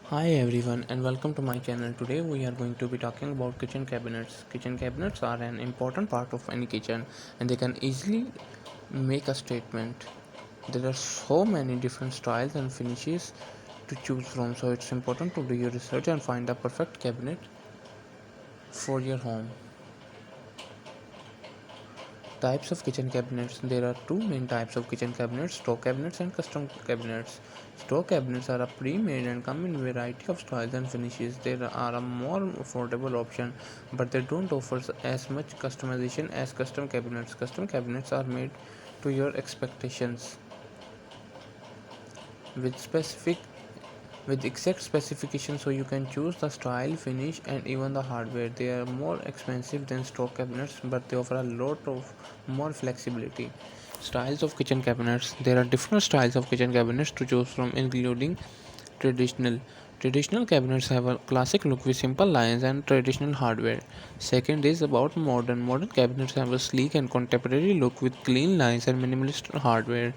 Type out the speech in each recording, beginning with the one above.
Hi everyone and welcome to my channel. Today we are going to be talking about kitchen cabinets. Kitchen cabinets are an important part of any kitchen and they can easily make a statement. There are so many different styles and finishes to choose from, so it's important to do your research and find the perfect cabinet for your home. Types of kitchen cabinets. There are two main types of kitchen cabinets: stock cabinets and custom cabinets. Stock cabinets are a pre-made and come in a variety of styles and finishes. They are a more affordable option, but they don't offer as much customization as custom cabinets. Custom cabinets are made to your expectations with specific with exact specifications, so you can choose the style, finish and even the hardware. They are more expensive than stock cabinets, but they offer a lot of more flexibility. Styles of kitchen cabinets. There are different styles of kitchen cabinets to choose from, including traditional cabinets have a classic look with simple lines and traditional hardware. Second is about modern cabinets have a sleek and contemporary look with clean lines and minimalist hardware.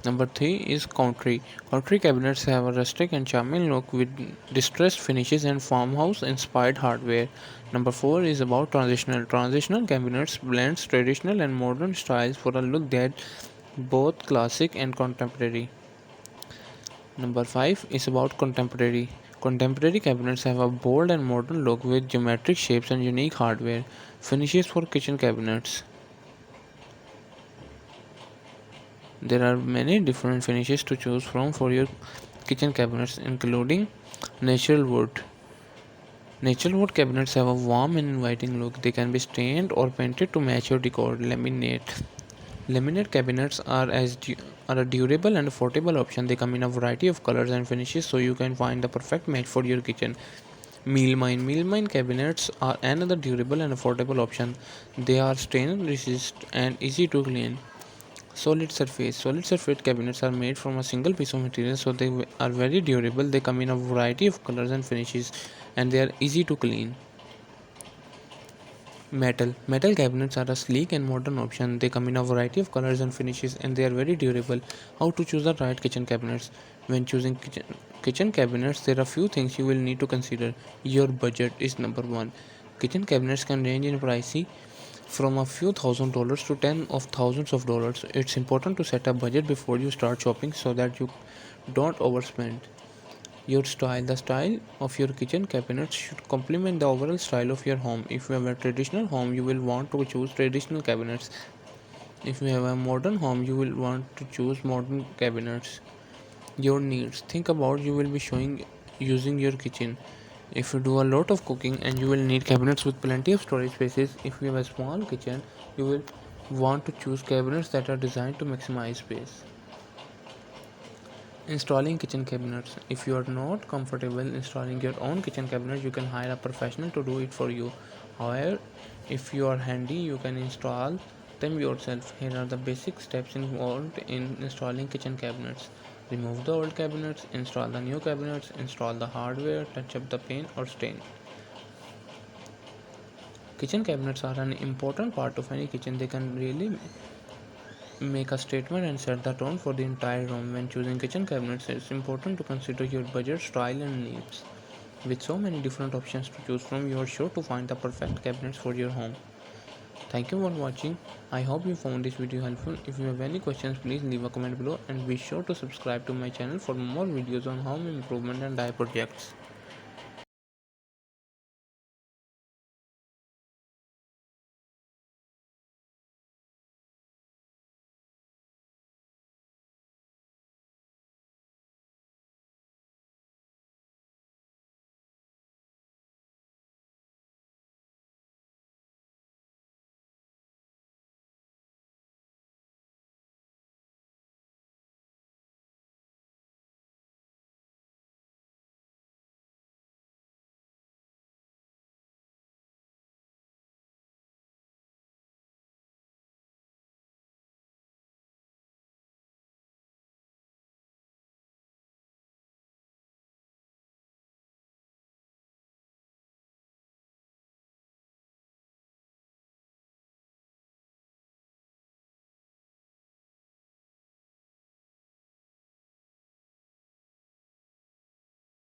Number 3 is country. Country cabinets have a rustic and charming look with distressed finishes and farmhouse inspired hardware. Number 4 is about transitional. Transitional cabinets blends traditional and modern styles for a look that both classic and contemporary. Number 5 is about contemporary. Contemporary cabinets have a bold and modern look with geometric shapes and unique hardware. Finishes for kitchen cabinets. There are many different finishes to choose from for your kitchen cabinets, including natural wood. Natural wood cabinets have a warm and inviting look. They can be stained or painted to match your decor. Laminate cabinets are a durable and affordable option. They come in a variety of colors and finishes, so you can find the perfect match for your kitchen. Meal mine cabinets are another durable and affordable option. They are stain resistant and easy to clean. Solid surface cabinets are made from a single piece of material, so they are very durable. They come in a variety of colors and finishes, and they are easy to clean. Metal cabinets are a sleek and modern option. They come in a variety of colors and finishes, and they are very durable. How to choose the right kitchen cabinets? When choosing kitchen cabinets, there are few things you will need to consider. Your budget is number one. Kitchen cabinets can range in pricey from a few $1,000s to tens of thousands of dollars. It's important to set a budget before you start shopping so that you don't overspend. Your style. The style of your kitchen cabinets should complement the overall style of your home. If you have a traditional home, you will want to choose traditional cabinets. If you have a modern home, you will want to choose modern cabinets. Your needs. Think about you will be showing using your kitchen. If you do a lot of cooking and you will need cabinets with plenty of storage spaces, if you have a small kitchen, you will want to choose cabinets that are designed to maximize space. Installing kitchen cabinets. If you are not comfortable installing your own kitchen cabinet, you can hire a professional to do it for you. However, if you are handy, you can install them yourself. Here are the basic steps involved in installing kitchen cabinets. Remove the old cabinets, install the new cabinets, install the hardware, touch up the paint or stain. Kitchen cabinets are an important part of any kitchen. They can really make a statement and set the tone for the entire room. When choosing kitchen cabinets, it's important to consider your budget, style, and needs. With so many different options to choose from, you are sure to find the perfect cabinets for your home. Thank you for watching. I hope you found this video helpful. If you have any questions, please leave a comment below and be sure to subscribe to my channel for more videos on home improvement and DIY projects.